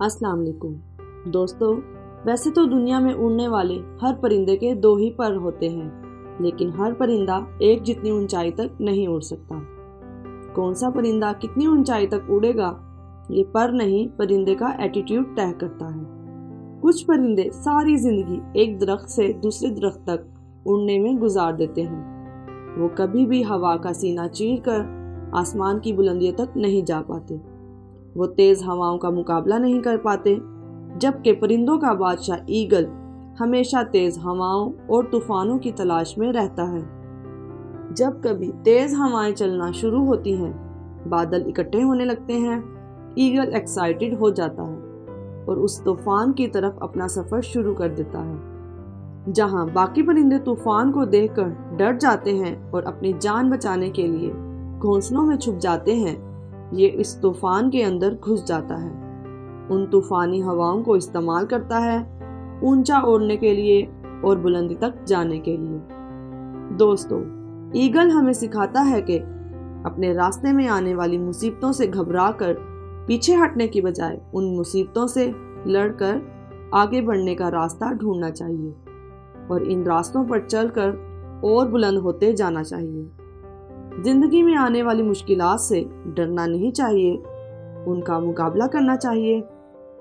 अस्सलाम वालेकुम दोस्तों। वैसे तो दुनिया में उड़ने वाले हर परिंदे के दो ही पर होते हैं, लेकिन हर परिंदा एक जितनी ऊंचाई तक नहीं उड़ सकता। कौन सा परिंदा कितनी ऊंचाई तक उड़ेगा, ये पर नहीं परिंदे का एटीट्यूड तय करता है। कुछ परिंदे सारी जिंदगी एक दरख्त से दूसरे दरख्त तक उड़ने में गुजार देते हैं। वो कभी भी हवा का सीना चीर कर आसमान की बुलंदियों तक नहीं जा पाते। वो तेज हवाओं का मुकाबला नहीं कर पाते, जबकि परिंदों का बादशाह ईगल हमेशा तेज हवाओं और तूफानों की तलाश में रहता है। जब कभी तेज हवाएं चलना शुरू होती हैं, बादल इकट्ठे होने लगते हैं, ईगल एक्साइटेड हो जाता है और उस तूफान की तरफ अपना सफर शुरू कर देता है। जहां बाकी परिंदे तूफान को देखकर डर जाते हैं और अपनी जान बचाने के लिए घोंसलों में छुप जाते हैं, ये इस तूफान के अंदर घुस जाता है। उन तूफानी हवाओं को इस्तेमाल करता है ऊंचा उड़ने के लिए और बुलंदी तक जाने के लिए। दोस्तों, ईगल हमें सिखाता है कि अपने रास्ते में आने वाली मुसीबतों से घबराकर पीछे हटने की बजाय उन मुसीबतों से लड़कर आगे बढ़ने का रास्ता ढूंढना चाहिए और इन रास्तों पर चलकर और बुलंद होते जाना चाहिए। जिंदगी में आने वाली मुश्किलात से डरना नहीं चाहिए, उनका मुकाबला करना चाहिए,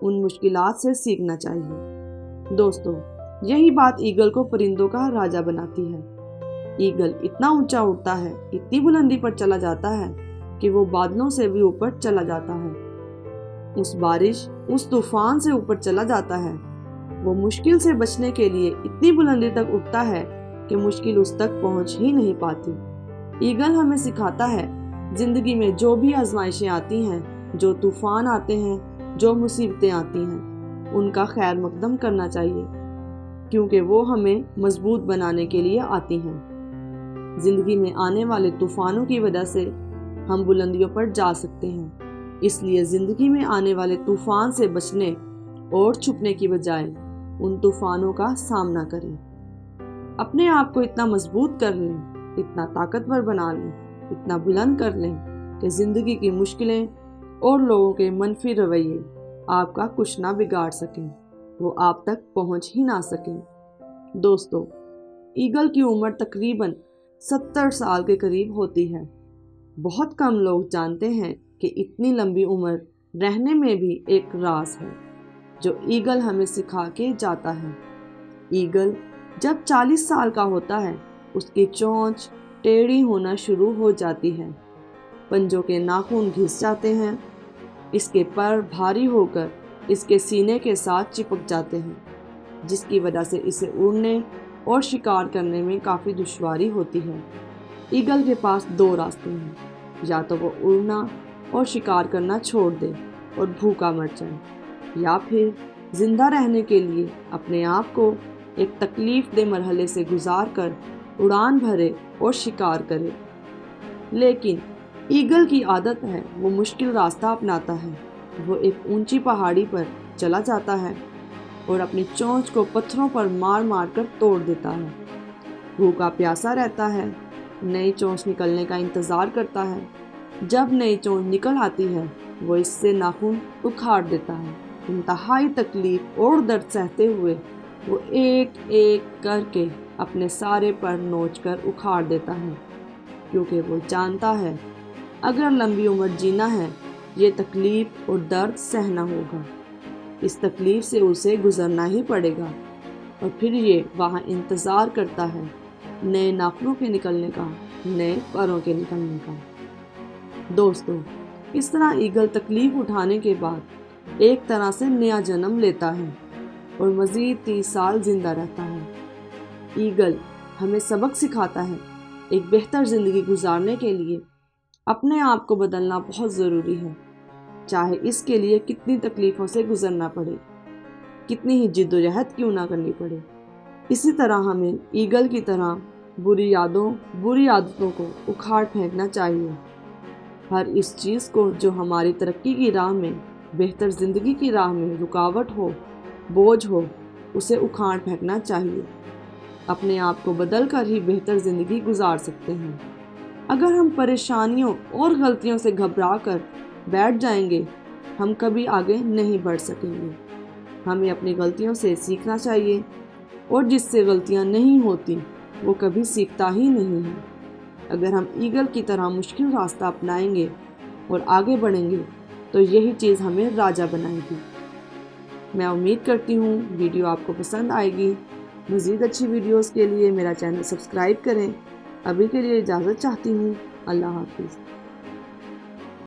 उन मुश्किलात से सीखना चाहिए। दोस्तों, यही बात ईगल को परिंदों का राजा बनाती है। ईगल इतना ऊंचा उड़ता है, इतनी बुलंदी पर चला जाता है कि वो बादलों से भी ऊपर चला जाता है। उस बारिश, उस तूफान से ऊपर चला जाता है। वो मुश्किल से बचने के लिए इतनी बुलंदी तक उठता है कि मुश्किल उस तक पहुंच ही नहीं पाती। ईगल हमें सिखाता है जिंदगी में जो भी आजमाइशें आती हैं, जो तूफान आते हैं, जो मुसीबतें आती हैं, उनका खैर मकदम करना चाहिए, क्योंकि वो हमें मजबूत बनाने के लिए आती हैं। जिंदगी में आने वाले तूफानों की वजह से हम बुलंदियों पर जा सकते हैं, इसलिए जिंदगी में आने वाले तूफान से बचने और छुपने की बजाय उन तूफानों का सामना करें। अपने आप को इतना मजबूत कर लें, इतना ताकतवर बना लें, इतना बुलंद कर लें कि जिंदगी की मुश्किलें और लोगों के मनफी रवैये आपका कुछ ना बिगाड़ सकें, वो आप तक पहुंच ही ना सकें। दोस्तों, ईगल की उम्र तकरीबन 70 साल के करीब होती है। बहुत कम लोग जानते हैं कि इतनी लंबी उम्र रहने में भी एक राज है जो ईगल हमें सिखा के जाता है। ईगल जब 40 साल का होता है, उसकी चोंच टेढ़ी होना शुरू हो जाती है, पंजों के नाखून घिस जाते हैं, इसके पर भारी होकर इसके सीने के साथ चिपक जाते हैं, जिसकी वजह से इसे उड़ने और शिकार करने में काफ़ी दुश्वारी होती है। ईगल के पास दो रास्ते हैं, या तो वो उड़ना और शिकार करना छोड़ दे और भूखा मर जाए, या फिर जिंदा रहने के लिए अपने आप को एक तकलीफ दे मरहले से गुजार कर उड़ान भरे और शिकार करे। लेकिन ईगल की आदत है वो मुश्किल रास्ता अपनाता है। वो एक ऊंची पहाड़ी पर चला जाता है और अपनी चोंच को पत्थरों पर मार मार कर तोड़ देता है। भूखा प्यासा रहता है, नई चोंच निकलने का इंतज़ार करता है। जब नई चोंच निकल आती है, वो इससे नाखून उखाड़ देता है। इंतहाई तकलीफ और दर्द सहते हुए वो एक एक करके अपने सारे पर नोच कर उखाड़ देता है, क्योंकि वो जानता है अगर लंबी उम्र जीना है, ये तकलीफ और दर्द सहना होगा। इस तकलीफ से उसे गुजरना ही पड़ेगा और फिर ये वहाँ इंतज़ार करता है नए नाखूनों के निकलने का, नए परों के निकलने का। दोस्तों, इस तरह ईगल तकलीफ उठाने के बाद एक तरह से नया जन्म लेता है और मज़ीद 30 साल जिंदा रहता है। ईगल हमें सबक सिखाता है एक बेहतर ज़िंदगी गुजारने के लिए अपने आप को बदलना बहुत ज़रूरी है, चाहे इसके लिए कितनी तकलीफ़ों से गुजरना पड़े, कितनी ही जिद्दोजहद क्यों ना करनी पड़े। इसी तरह हमें ईगल की तरह बुरी यादों, बुरी आदतों को उखाड़ फेंकना चाहिए। हर इस चीज़ को जो हमारी तरक्की की राह में, बेहतर ज़िंदगी की राह में रुकावट हो, बोझ हो, उसे उखाड़ फेंकना चाहिए। अपने आप को बदल कर ही बेहतर ज़िंदगी गुजार सकते हैं। अगर हम परेशानियों और गलतियों से घबरा कर बैठ जाएंगे ہم کبھی آگے نہیں بڑھ سکیں گے۔ ہمیں اپنی غلطیوں سے سیکھنا چاہیے، اور جس سے غلطیاں نہیں ہوتی وہ کبھی سیکھتا ہی نہیں ہے۔ اگر ہم ایگل کی طرح مشکل راستہ اپنائیں گے اور آگے بڑھیں گے تو یہی چیز ہمیں راجا بنائے گی۔ میں امید کرتی ہوں ویڈیو آپ کو پسند آئے گی۔ مزید اچھی ویڈیوز کے لیے میرا چینل سبسکرائب کریں۔ ابھی کے لیے اجازت چاہتی ہوں۔ اللہ حافظ۔